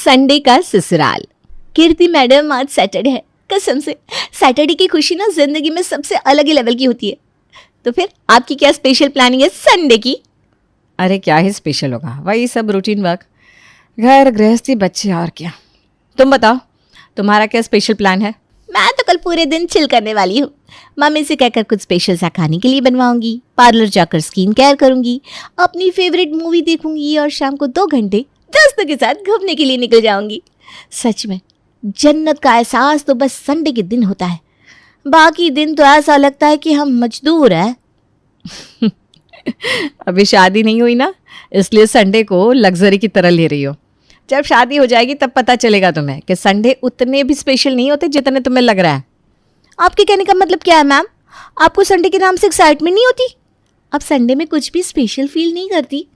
Sunday का ससुराल। कीर्ति madam, आज सैटरडे है। कसम से सैटरडे की खुशी ना जिंदगी में सबसे अलग ही लेवल की होती है। तो फिर आपकी क्या स्पेशल प्लानिंग है संडे की? अरे क्या ही स्पेशल होगा, वही सब रूटीन वर्क, घर गृहस्थी, बच्चे, और क्या। तुम बताओ, तुम्हारा क्या स्पेशल प्लान है? मैं तो कल पूरे दिन चिल करने वाली हूँ। मम्मी से कहकर कुछ स्पेशल सा खाने के लिए बनवाऊंगी, पार्लर जाकर स्किन केयर करूंगी, अपनी फेवरेट मूवी देखूंगी और शाम को 2 घंटे दोस्तों के साथ घूमने के लिए निकल जाऊंगी। सच में जन्नत का एहसास तो बस संडे के दिन होता है। बाकी दिन तो ऐसा लगता है कि हम मजदूर हैं। अभी शादी नहीं हुई ना, इसलिए संडे को लग्जरी की तरह ले रही हो। जब शादी हो जाएगी तब पता चलेगा तुम्हें कि संडे उतने भी स्पेशल नहीं होते जितने तुम्हें लग रहा है। आपके कहने का मतलब क्या है मैम? आपको संडे के नाम से एक्साइटमेंट नहीं होती? अब संडे में कुछ भी स्पेशल फील नहीं करती?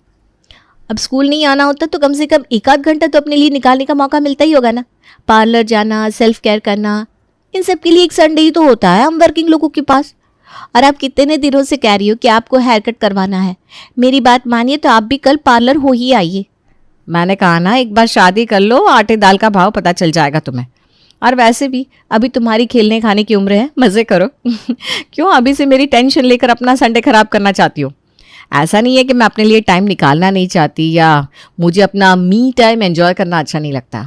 अब स्कूल नहीं आना होता तो कम से कम 1 आध घंटा तो अपने लिए निकालने का मौका मिलता ही होगा ना। पार्लर जाना, सेल्फ केयर करना, इन सब के लिए एक संडे ही तो होता है हम वर्किंग लोगों के पास। और आप कितने दिनों से कह रही हो कि आपको हेयर कट करवाना है। मेरी बात मानिए तो आप भी कल पार्लर हो ही आइए। मैंने कहा ना, एक बार शादी कर लो, आटे दाल का भाव पता चल जाएगा तुम्हें। और वैसे भी अभी तुम्हारी खेलने खाने की उम्र है, मज़े करो। क्यों अभी से मेरी टेंशन लेकर अपना संडे खराब करना चाहती हो? ऐसा नहीं है कि मैं अपने लिए टाइम निकालना नहीं चाहती या मुझे अपना मी टाइम एंजॉय करना अच्छा नहीं लगता,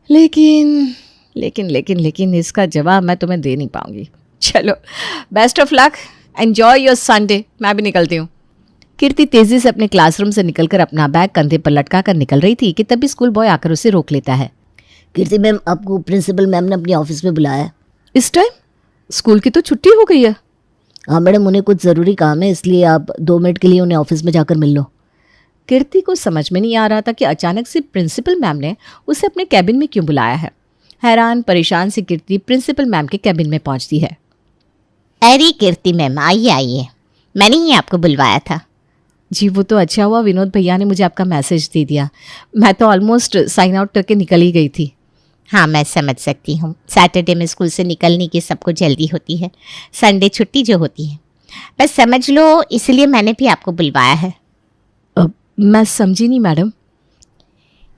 लेकिन लेकिन लेकिन लेकिन इसका जवाब मैं तुम्हें दे नहीं पाऊंगी। चलो, best of luck, enjoy your Sunday. मैं भी निकलती हूँ। कीर्ति तेजी से अपने क्लासरूम से निकलकर अपना बैग कंधे पर लटका कर निकल रही थी कि तभी स्कूल बॉय आकर उसे रोक लेता है। कीर्ति मैम, आपको प्रिंसिपल मैम ने अपने ऑफिस में बुलाया है। इस टाइम? स्कूल की तो छुट्टी हो गई है। हाँ मैडम, उन्हें कुछ ज़रूरी काम है, इसलिए आप 2 मिनट के लिए उन्हें ऑफिस में जाकर मिल लो। कीर्ति को समझ में नहीं आ रहा था कि अचानक से प्रिंसिपल मैम ने उसे अपने कैबिन में क्यों बुलाया है। हैरान परेशान सी कीर्ति प्रिंसिपल मैम के कैबिन में पहुंचती है। अरे कीर्ति मैम, आइए आइए, मैंने ही आपको बुलवाया था। जी, वो तो अच्छा हुआ विनोद भैया ने मुझे आपका मैसेज दे दिया। मैं तो ऑलमोस्ट साइन आउट करके निकल ही गई थी। हाँ, मैं समझ सकती हूँ। सैटरडे में स्कूल से निकलने की सबको जल्दी होती है, संडे छुट्टी जो होती है। बस समझ लो, इसलिए मैंने भी आपको बुलवाया है। मैं समझी नहीं मैडम।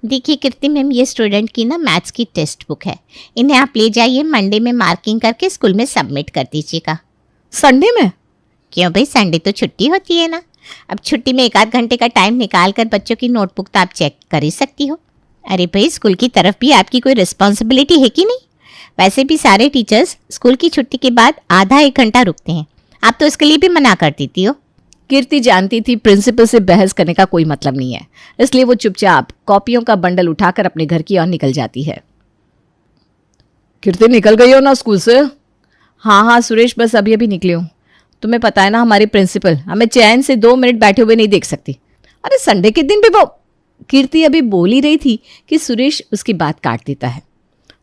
देखिए कीर्ति मैम, ये स्टूडेंट की ना मैथ्स की टेक्स्ट बुक है। इन्हें आप ले जाइए, मंडे में मार्किंग करके स्कूल में सबमिट कर दीजिएगा। संडे में? क्यों भाई, संडे तो छुट्टी होती है ना। अब छुट्टी में 1 आध घंटे का टाइम निकाल कर बच्चों की नोटबुक तो आप चेक कर ही सकती हो। अरे भाई, स्कूल की तरफ भी आपकी कोई रिस्पॉन्सिबिलिटी है कि नहीं? वैसे भी सारे टीचर्स स्कूल की छुट्टी के बाद आधा 1 घंटा रुकते हैं, आप तो इसके लिए भी मना कर देती हो। कीर्ति जानती थी प्रिंसिपल से बहस करने का कोई मतलब नहीं है, इसलिए वो चुपचाप कॉपियों का बंडल उठाकर अपने घर की ओर निकल जाती है। कीर्ति, निकल गई हो ना स्कूल से? हाँ सुरेश, बस अभी अभी निकली हूँ। तुम्हें पता है ना, हमारी प्रिंसिपल हमें चैन से 2 मिनट बैठे हुए नहीं देख सकती। अरे संडे के दिन भी वो। कीर्ति अभी बोल ही रही थी कि सुरेश उसकी बात काट देता है।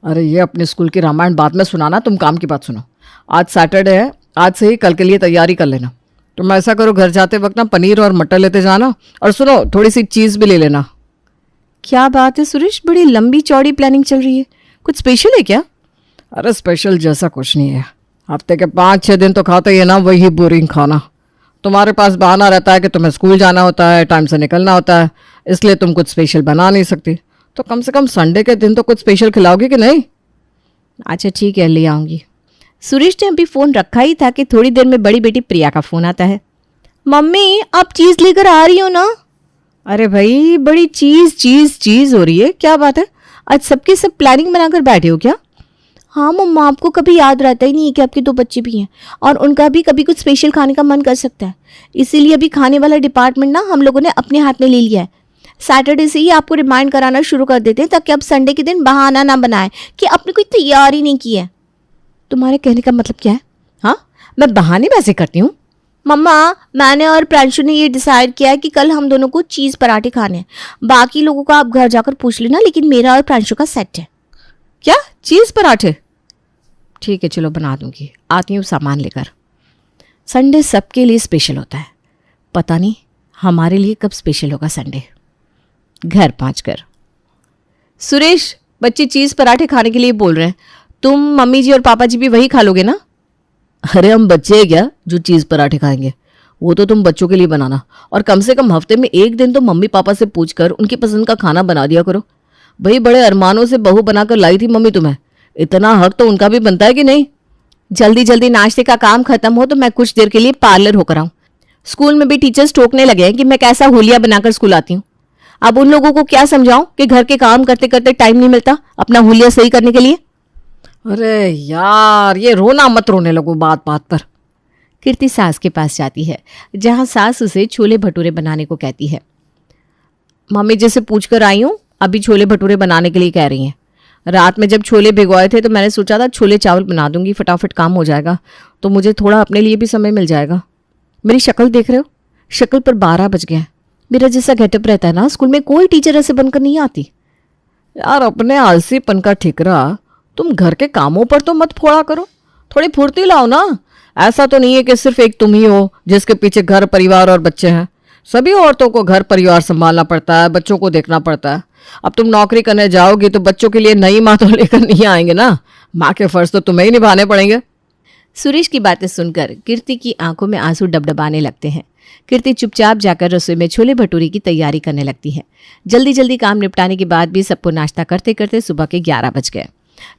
अरे ये अपने स्कूल की रामायण बाद में सुनाना, तुम काम की बात सुनो। आज सैटरडे है, आज से ही कल के लिए तैयारी कर लेना। तुम ऐसा करो, घर जाते वक्त ना पनीर और मटर लेते जाना, और सुनो, थोड़ी सी चीज़ भी ले लेना। क्या बात है सुरेश, बड़ी लंबी चौड़ी प्लानिंग चल रही है, कुछ स्पेशल है क्या? अरे स्पेशल जैसा कुछ नहीं है, हफ्ते के 5-6 दिन तो खाते ही है ना वही बोरिंग खाना। तुम्हारे पास बहाना रहता है कि तुम्हें स्कूल जाना होता है, टाइम से निकलना होता है, इसलिए तुम कुछ स्पेशल बना नहीं सकती। तो कम से कम संडे के दिन तो कुछ स्पेशल खिलाओगी कि नहीं? अच्छा ठीक है, ले आऊँगी। सुरेश ने अभी फ़ोन रखा ही था कि थोड़ी देर में बड़ी बेटी प्रिया का फ़ोन आता है। मम्मी, आप चीज़ लेकर आ रही हो ना? अरे भाई, बड़ी चीज़ हो रही है, क्या बात है? आज सबके सब प्लानिंग बनाकर बैठे हो क्या? हाँ मम्मा, आपको कभी याद रहता ही नहीं है कि आपके 2 बच्चे भी हैं और उनका भी कभी कुछ स्पेशल खाने का मन कर सकता है। इसीलिए अभी खाने वाला डिपार्टमेंट ना हम लोगों ने अपने हाथ में ले लिया है। सैटरडे से ही आपको रिमाइंड कराना शुरू कर देते हैं ताकि आप संडे के दिन बहाना ना बनाएं कि आपने कोई तैयारी नहीं की है। तुम्हारे कहने का मतलब क्या है? हाँ, मैं बहाने वैसे करती हूँ? मम्मा, मैंने और प्रांशु ने ये डिसाइड किया है कि कल हम दोनों को चीज़ पराठे खाने हैं। बाकी लोगों को आप घर जाकर पूछ लेना, लेकिन मेरा और प्रांशु का सेट है। क्या, चीज़ पराठे? ठीक है, चलो बना दूंगी, आती हूँ सामान लेकर। संडे सबके लिए स्पेशल होता है, पता नहीं हमारे लिए कब स्पेशल होगा संडे। घर पहुँचकर सुरेश, बच्चे चीज़ पराठे खाने के लिए बोल रहे हैं, तुम मम्मी जी और पापा जी भी वही खा लोगे ना? अरे हम बच्चे हैं क्या जो चीज़ पराठे खाएंगे? वो तो तुम बच्चों के लिए बनाना, और कम से कम हफ्ते में 1 दिन तो मम्मी पापा से पूछकर उनकी पसंद का खाना बना दिया करो। भाई बड़े अरमानों से बहू बनाकर लाई थी मम्मी तुम्हें, इतना हक तो उनका भी बनता है कि नहीं? जल्दी जल्दी नाश्ते का काम खत्म हो तो मैं कुछ देर के लिए पार्लर होकर आऊं। स्कूल में भी टीचर्स टोकने लगे हैं कि मैं कैसा हुलिया बनाकर स्कूल आती हूँ। अब उन लोगों को क्या समझाऊं कि घर के काम करते करते टाइम नहीं मिलता अपना हुलिया सही करने के लिए। अरे यार, ये रोना मत रोने लगो बात बात पर। कीर्ति सास के पास जाती है, जहां सास उसे छोले भटूरे बनाने को कहती है। मम्मी जी से पूछ कर आई हूँ, अभी छोले भटूरे बनाने के लिए कह रही हैं। रात में जब छोले भिगोए थे तो मैंने सोचा था छोले चावल बना दूंगी, फटाफट काम हो जाएगा, तो मुझे थोड़ा अपने लिए भी समय मिल जाएगा। मेरी शक्ल देख रहे हो, शक्ल पर 12 बज गए हैं। मेरा जैसा गेटअप रहता है ना, स्कूल में कोई टीचर ऐसे बनकर नहीं आती। यार अपने आलसीपन का ठिकरा तुम घर के कामों पर तो मत फोड़ा करो, थोड़ी फुर्ती लाओ ना। ऐसा तो नहीं है कि सिर्फ एक तुम ही हो जिसके पीछे घर परिवार और बच्चे हैं। सभी औरतों को घर परिवार संभालना पड़ता है, बच्चों को देखना पड़ता है। अब तुम नौकरी करने जाओगी तो बच्चों के लिए नई माँ तो लेकर नहीं आएंगे ना, माँ के फर्ज तो तुम्हें ही निभाने पड़ेंगे। सुरेश की बातें सुनकर कीर्ति की आंखों में आंसू डबडबाने लगते हैं। कीर्ति चुपचाप जाकर रसोई में छोले भटूरे की तैयारी करने लगती है। जल्दी जल्दी काम निपटाने के बाद भी सबको नाश्ता करते करते सुबह के 11 बज गए।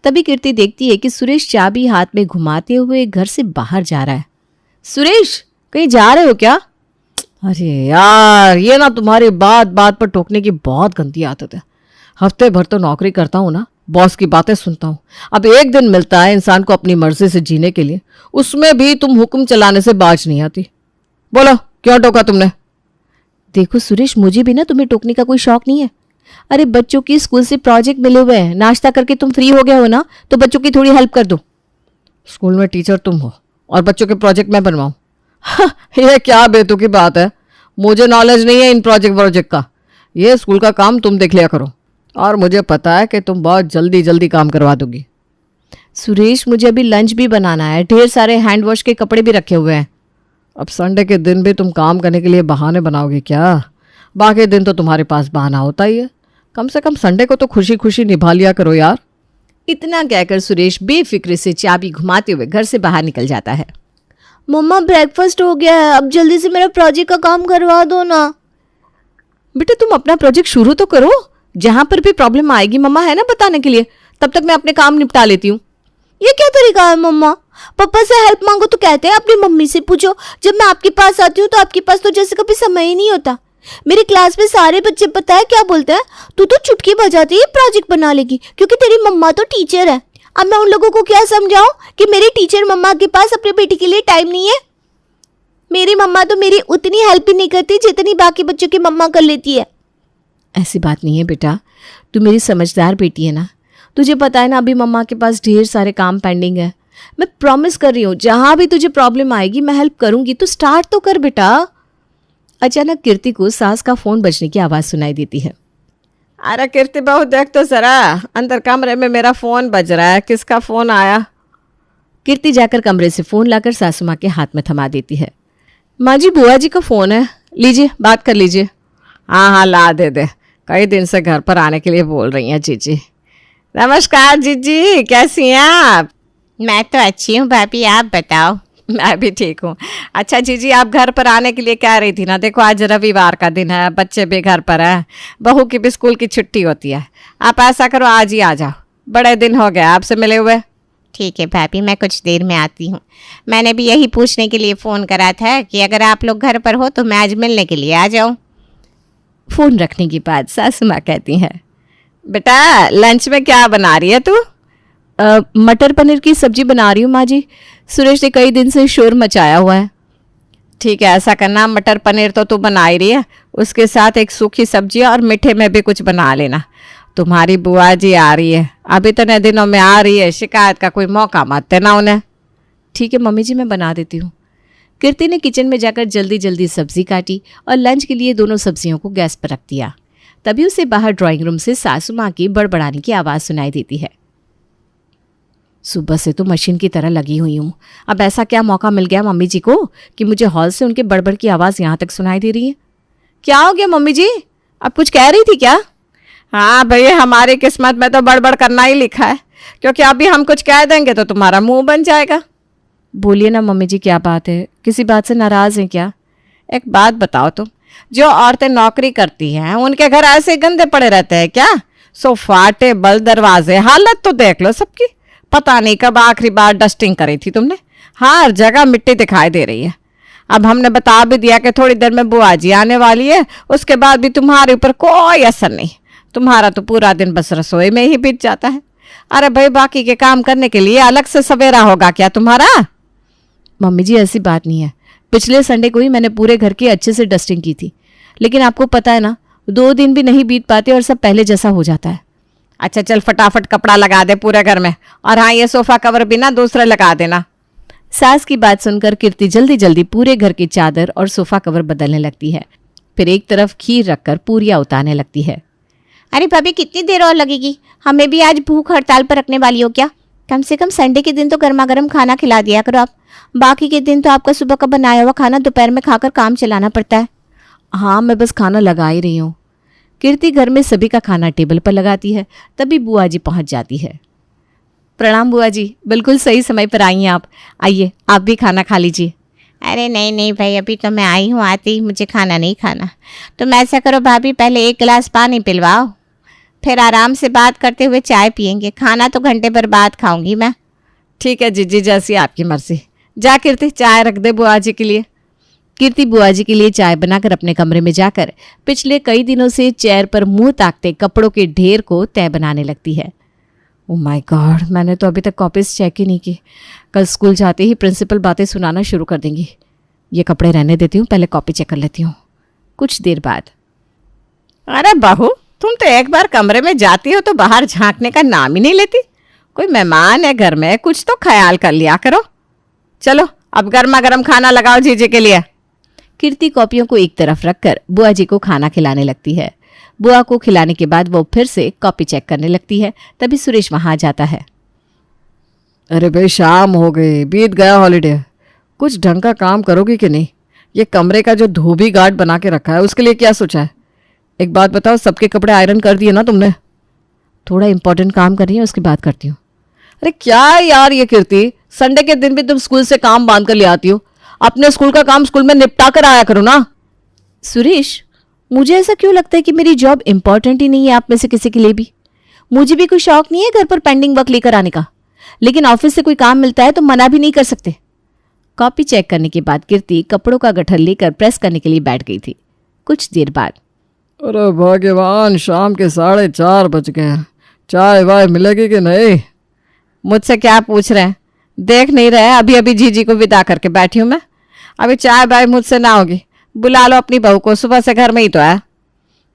तभी कीर्ति देखती है कि सुरेश चाबी हाथ में घुमाते हुए घर से बाहर जा रहा है। सुरेश, कहीं जा रहे हो क्या? अरे यार, ये ना तुम्हारी बात बात पर टोकने की बहुत गंदी आदत है। हफ्ते भर तो नौकरी करता हूँ ना, बॉस की बातें सुनता हूँ। अब एक दिन मिलता है इंसान को अपनी मर्जी से जीने के लिए, उसमें भी तुम हुक्म चलाने से बाज नहीं आती। बोलो, क्यों टोका तुमने? देखो सुरेश, मुझे भी ना तुम्हें टोकने का कोई शौक नहीं है। अरे बच्चों की स्कूल से प्रोजेक्ट मिले हुए हैं, नाश्ता करके तुम फ्री हो गए हो ना, तो बच्चों की थोड़ी हेल्प कर दो। स्कूल में टीचर तुम हो और बच्चों के प्रोजेक्ट मैं बनवाऊं? ये क्या बेतुकी बात है। मुझे नॉलेज नहीं है इन प्रोजेक्ट का। ये स्कूल का काम तुम देख लिया करो, और मुझे पता है कि तुम बहुत जल्दी जल्दी काम करवा दोगी। सुरेश, मुझे अभी लंच भी बनाना है, ढेर सारे हैंड वॉश के कपड़े भी रखे हुए हैं। अब संडे के दिन भी तुम काम करने के लिए बहाने बनाओगे क्या? बाकी दिन तो तुम्हारे पास बहाना होता ही है। कम से कम संडे को तो खुशी खुशी निभा लिया करो यार। इतना कहकर सुरेश बेफिक्र से चाबी घुमाते हुए घर से बाहर निकल जाता है। मम्मा, ब्रेकफास्ट हो गया है, अब जल्दी से मेरा प्रोजेक्ट का काम करवा दो ना। बेटा, तुम अपना प्रोजेक्ट शुरू तो करो। जहां पर भी प्रॉब्लम आएगी मम्मा है ना बताने के लिए, तब तक मैं अपने काम निपटा लेती हूँ। ये क्या तरीका है मम्मा? पापा से हेल्प मांगो तो कहते हैं अपनी मम्मी से पूछो। जब मैं आपके पास आती हूँ तो आपके पास तो जैसे कभी समय ही नहीं होता। मेरी क्लास में सारे बच्चे पता है क्या बोलते हैं? तू तो चुटकी बजाती ही प्रोजेक्ट बना लेगी क्योंकि तेरी मम्मा तो टीचर है। अब मैं उन लोगों को क्या समझाऊं कि मेरी टीचर मम्मा के पास अपनी बेटी के लिए टाइम नहीं है? मेरी मम्मा तो मेरी उतनी हेल्प ही नहीं करती जितनी बाकी बच्चों की मम्मा कर लेती है। ऐसी बात नहीं है बेटा, तू मेरी समझदार बेटी है ना। तुझे पता है ना अभी मम्मा के पास ढेर सारे काम पेंडिंग है। मैं प्रॉमिस कर रही हूँ, जहां भी तुझे प्रॉब्लम आएगी मैं हेल्प करूंगी। तो स्टार्ट तो कर बेटा। अचानक कीर्ति को सास का फोन बजने की आवाज सुनाई देती है। अरे कीर्ति बहू, देख तो जरा, अंदर कमरे में मेरा फोन बज रहा है। किसका फोन आया? कीर्ति जाकर कमरे से फोन लाकर सासू माँ के हाथ में थमा देती है। माँ जी, बुआ जी का फोन है, लीजिए बात कर लीजिए। हाँ हाँ, ला दे दे। कई दिन से घर पर आने के लिए बोल रही हैं जीजी। नमस्कार जीजी, कैसी हैं आप? मैं तो अच्छी हूँ भाभी, आप बताओ। मैं भी ठीक हूँ। अच्छा जीजी, आप घर पर आने के लिए कह रही थी ना। देखो आज रविवार का दिन है, बच्चे भी घर पर हैं, बहू की भी स्कूल की छुट्टी होती है। आप ऐसा करो, आज ही आ जाओ, बड़े दिन हो गए आपसे मिले हुए। ठीक है भाभी, मैं कुछ देर में आती हूँ। मैंने भी यही पूछने के लिए फ़ोन करा था कि अगर आप लोग घर पर हो तो मैं आज मिलने के लिए आ जाऊँ। फोन रखने के बाद सासू माँ कहती हैं, बेटा लंच में क्या बना रही है तू? मटर पनीर की सब्जी बना रही हूँ माँ जी। सुरेश ने कई दिन से शोर मचाया हुआ है। ठीक है, ऐसा करना, मटर पनीर तो तू बना ही रही है, उसके साथ एक सूखी सब्जी और मीठे में भी कुछ बना लेना। तुम्हारी बुआ जी आ रही है, अभी इतने दिनों में आ रही है, शिकायत का कोई मौका मत देना उन्हें। ठीक है मम्मी जी, मैं बना देती हूँ। कीर्ति ने किचन में जाकर जल्दी जल्दी सब्जी काटी और लंच के लिए दोनों सब्जियों को गैस पर रख दिया। तभी उसे बाहर ड्राइंग रूम से सासू माँ की बड़बड़ाने की आवाज़ सुनाई देती है। सुबह से तो मशीन की तरह लगी हुई हूँ, अब ऐसा क्या मौका मिल गया मम्मी जी को कि मुझे हॉल से उनके बड़बड़ की आवाज़ यहाँ तक सुनाई दे रही है। क्या हो गया मम्मी जी, आप कुछ कह रही थी क्या? हाँ भैया, हमारी किस्मत में तो बड़बड़ करना ही लिखा है, क्योंकि अभी हम कुछ कह देंगे तो तुम्हारा मुंह बन जाएगा। बोलिए ना मम्मी जी, क्या बात है? किसी बात से नाराज़ हैं क्या? एक बात बताओ तुम, जो औरतें नौकरी करती हैं उनके घर ऐसे गंदे पड़े रहते हैं क्या? सोफा टेबल दरवाजे, हालत तो देख लो सबकी। पता नहीं कब आखिरी बार डस्टिंग करी थी तुमने। हर जगह मिट्टी दिखाई दे रही है। अब हमने बता भी दिया कि थोड़ी देर में बुआ जी आने वाली है, उसके बाद भी तुम्हारे ऊपर कोई असर नहीं। तुम्हारा तो पूरा दिन बस रसोई में ही बीत जाता है। अरे भाई, बाकी के काम करने के लिए अलग से सवेरा होगा क्या तुम्हारा? मम्मी जी ऐसी बात नहीं है, पिछले संडे को ही मैंने पूरे घर की अच्छे से डस्टिंग की थी, लेकिन आपको पता है ना 2 दिन भी नहीं बीत पाते और सब पहले जैसा हो जाता है। अच्छा चल, फटाफट कपड़ा लगा दे पूरे घर में, और हाँ, ये सोफा कवर भी ना दूसरे लगा देना। सास की बात सुनकर कीर्ति जल्दी जल्दी पूरे घर की चादर और सोफा कवर बदलने लगती है। फिर एक तरफ खीर रखकर पूरियां उतारने लगती है। अरे भाभी, कितनी देर और लगेगी? हमें भी आज भूख हड़ताल पर रखने वाली हो क्या? कम से कम संडे के दिन तो गर्मा गर्म खाना खिला दिया करो आप। बाकी के दिन तो आपका सुबह का बनाया हुआ खाना दोपहर में खाकर काम चलाना पड़ता है। हाँ, मैं बस खाना लगा ही रही हूँ। कीर्ति घर में सभी का खाना टेबल पर लगाती है, तभी बुआ जी पहुंच जाती है। प्रणाम बुआ जी, बिल्कुल सही समय पर आई हैं आप। आइए, आप भी खाना खा लीजिए। अरे नहीं नहीं भाई, अभी तो मैं आई हूँ, आती ही मुझे खाना नहीं खाना। तुम ऐसा करो भाभी, पहले 1 गिलास पानी पिलवाओ, फिर आराम से बात करते हुए चाय पियेंगे। खाना तो घंटे भर बाद खाऊंगी मैं। ठीक है जीजी, जैसी आपकी मर्जी। जा कीर्ति, चाय रख दे बुआ जी के लिए। कीर्ति बुआ जी के लिए चाय बनाकर अपने कमरे में जाकर पिछले कई दिनों से चेयर पर मुंह ताकते कपड़ों के ढेर को तय बनाने लगती है। ओह माय गॉड, मैंने तो अभी तक कॉपीज चेक ही नहीं की। कल स्कूल जाते ही प्रिंसिपल बातें सुनाना शुरू कर देंगी। ये कपड़े रहने देती हूँ, पहले कॉपी चेक कर लेती हूँ। कुछ देर बाद, अरे बहू, तुम तो एक बार कमरे में जाती हो तो बाहर झांकने का नाम ही नहीं लेती। कोई मेहमान है घर में, कुछ तो ख्याल कर लिया करो। चलो अब गर्मा गर्म खाना लगाओ जीजी के लिए। कीर्ति कॉपियों को एक तरफ रखकर बुआ जी को खाना खिलाने लगती है। बुआ को खिलाने के बाद वो फिर से कॉपी चेक करने लगती है। तभी सुरेश वहां आ जाता है। अरे भाई, शाम हो गई, बीत गया हॉलीडे। कुछ ढंग का काम करोगी कि नहीं? ये कमरे का जो धोबी गार्ड बना के रखा है, उसके लिए क्या सोचा है? एक बात बताओ, सबके कपड़े आयरन कर दिए ना तुमने? थोड़ा इंपॉर्टेंट काम कर रही है, उसकी बात करती हूँ। अरे क्या यार ये कीर्ति, संडे के दिन भी तुम स्कूल से काम बांध कर ले आती हो। अपने स्कूल का काम स्कूल में निपटा कर आया करो ना। सुरेश, मुझे ऐसा क्यों लगता है कि मेरी जॉब इंपॉर्टेंट ही नहीं है आप में से किसी के लिए भी? मुझे भी कोई शौक नहीं है घर पर पेंडिंग वर्क लेकर आने का, लेकिन ऑफिस से कोई काम मिलता है तो मना भी नहीं कर सकते। कॉपी चेक करने के बाद कीर्ति कपड़ों का गट्ठर लेकर प्रेस करने के लिए बैठ गई थी। कुछ देर बाद, अरे भगवान, शाम के 4:30 बज गए। चाय वाय मिलेगी कि नहीं? मुझसे क्या पूछ रहे हैं? देख नहीं रहे, अभी अभी जीजी को विदा करके बैठी हूँ मैं। अभी चाय बाय मुझसे ना होगी। बुला लो अपनी बहू को, सुबह से घर में ही तो है।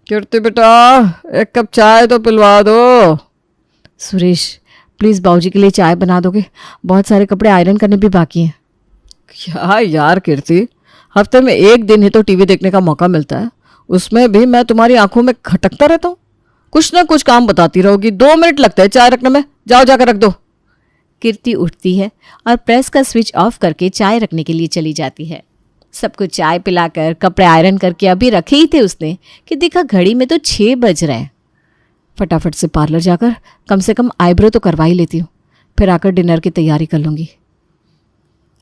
कीर्ति बेटा, एक कप चाय तो पिलवा दो। सुरेश प्लीज बाबूजी के लिए चाय बना दोगे? बहुत सारे कपड़े आयरन करने भी बाकी हैं। क्या यार कीर्ति, हफ्ते में 1 दिन ही तो टीवी देखने का मौका मिलता है, उसमें भी मैं तुम्हारी आंखों में खटकता रहता हूँ। कुछ ना कुछ काम बताती रहोगी। 2 मिनट लगते हैं चाय रखने में। जाओ जाकर रख दो। कीर्ति उठती है और प्रेस का स्विच ऑफ करके चाय रखने के लिए चली जाती है। सबको चाय पिलाकर कपड़े आयरन करके अभी रखे ही थे उसने कि देखा घड़ी में तो 6 बज रहे हैं। फटाफट से पार्लर जाकर कम से कम आईब्रो तो करवा ही लेती हूँ, फिर आकर डिनर की तैयारी कर लूँगी।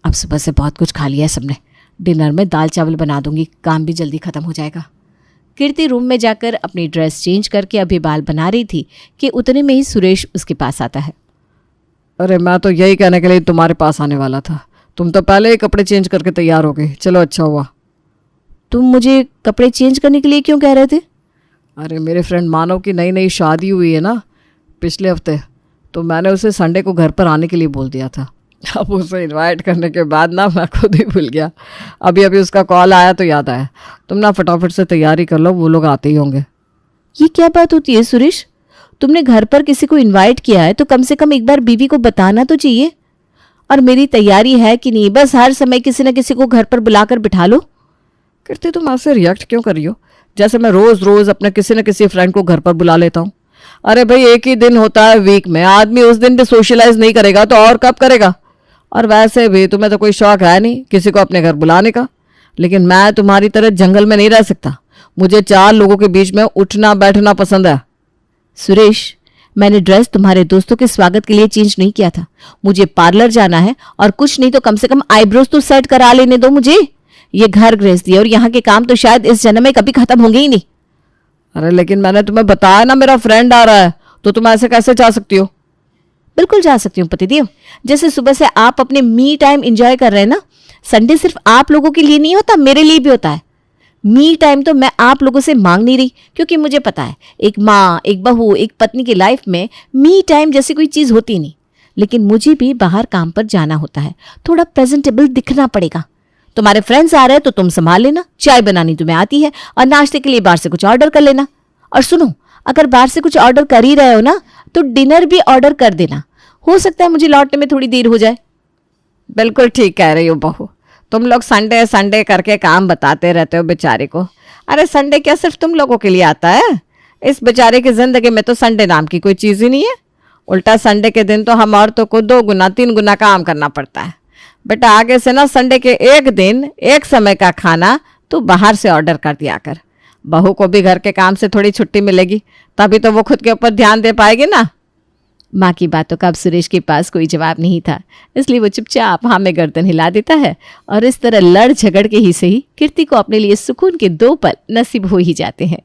अब सुबह से बहुत कुछ खा लिया है सबने, डिनर में दाल चावल बना दूंगी, काम भी जल्दी खत्म हो जाएगा। कीर्ति रूम में जाकर अपनी ड्रेस चेंज करके अभी बाल बना रही थी कि उतने में ही सुरेश उसके पास आता है। अरे मैं तो यही कहने के लिए तुम्हारे पास आने वाला था, तुम तो पहले ही कपड़े चेंज करके तैयार हो गए। चलो अच्छा हुआ। तुम मुझे कपड़े चेंज करने के लिए क्यों कह रहे थे? अरे मेरे फ्रेंड मानव की नई नई शादी हुई है ना पिछले हफ्ते, तो मैंने उसे संडे को घर पर आने के लिए बोल दिया था। अब उसे इनवाइट करने के बाद ना मैं खुद ही भूल गया। अभी अभी उसका कॉल आया तो याद आया। तुम ना फटाफट से तैयारी कर लो, वो लोग आते ही होंगे। ये क्या बात होती है सुरेश? तुमने घर पर किसी को इनवाइट किया है तो कम से कम एक बार बीवी को बताना तो चाहिए। और मेरी तैयारी है कि नहीं, बस हर समय किसी न किसी को घर पर बुलाकर बिठा लो। कीर्ति, तुम ऐसे रिएक्ट क्यों कर रही हो जैसे मैं रोज रोज अपने किसी न किसी फ्रेंड को घर पर बुला लेता हूँ? अरे भाई, एक ही दिन होता है वीक में, आदमी उस दिन भी सोशलाइज नहीं करेगा तो और कब करेगा? और वैसे भी तुम्हें तो कोई शौक है नहीं किसी को अपने घर बुलाने का। लेकिन मैं तुम्हारी तरह जंगल में नहीं रह सकता, मुझे 4 लोगों के बीच में उठना बैठना पसंद है। सुरेश, मैंने ड्रेस तुम्हारे दोस्तों के स्वागत के लिए चेंज नहीं किया था। मुझे पार्लर जाना है और कुछ नहीं तो कम से कम आईब्रोज तो सेट करा लेने दो मुझे। ये घर गृहस्थी है और यहाँ के काम तो शायद इस जन्म में कभी खत्म होंगे ही नहीं। अरे लेकिन मैंने तुम्हें बताया ना मेरा फ्रेंड आ रहा है, तो तुम ऐसे कैसे जा सकती हो? बिल्कुल जा सकती हूँ पतिदेव। जैसे सुबह से आप अपने मी टाइम एंजॉय कर रहे हैं ना, संडे सिर्फ आप लोगों के लिए नहीं होता, मेरे लिए भी होता है। मी टाइम तो मैं आप लोगों से मांग नहीं रही, क्योंकि मुझे पता है एक माँ, एक बहू, एक पत्नी की लाइफ में मी टाइम जैसी कोई चीज़ होती नहीं। लेकिन मुझे भी बाहर काम पर जाना होता है, थोड़ा प्रेजेंटेबल दिखना पड़ेगा। तुम्हारे फ्रेंड्स आ रहे हैं तो तुम संभाल लेना, चाय बनानी तुम्हें आती है, और नाश्ते के लिए बाहर से कुछ ऑर्डर कर लेना। और सुनो, अगर बाहर से कुछ ऑर्डर कर ही रहे हो ना, तो डिनर भी ऑर्डर कर देना। हो सकता है मुझे लौटने में थोड़ी देर हो जाए। बिल्कुल ठीक कह रही हो बहू, तुम लोग संडे संडे करके काम बताते रहते हो बेचारे को। अरे संडे क्या सिर्फ तुम लोगों के लिए आता है? इस बेचारे की जिंदगी में तो संडे नाम की कोई चीज़ ही नहीं है। उल्टा संडे के दिन तो हम औरतों को 2 गुना 3 गुना काम करना पड़ता है। बेटा आगे से ना संडे के एक दिन एक समय का खाना तू बाहर से ऑर्डर कर दिया कर। बहू को भी घर के काम से थोड़ी छुट्टी मिलेगी, तभी तो वो खुद के ऊपर ध्यान दे पाएगी ना। माँ की बातों का अब सुरेश के पास कोई जवाब नहीं था, इसलिए वो चुपचाप हाँ में गर्दन हिला देता है। और इस तरह लड़ झगड़ के ही सही कीर्ति को अपने लिए सुकून के 2 पल नसीब हो ही जाते हैं।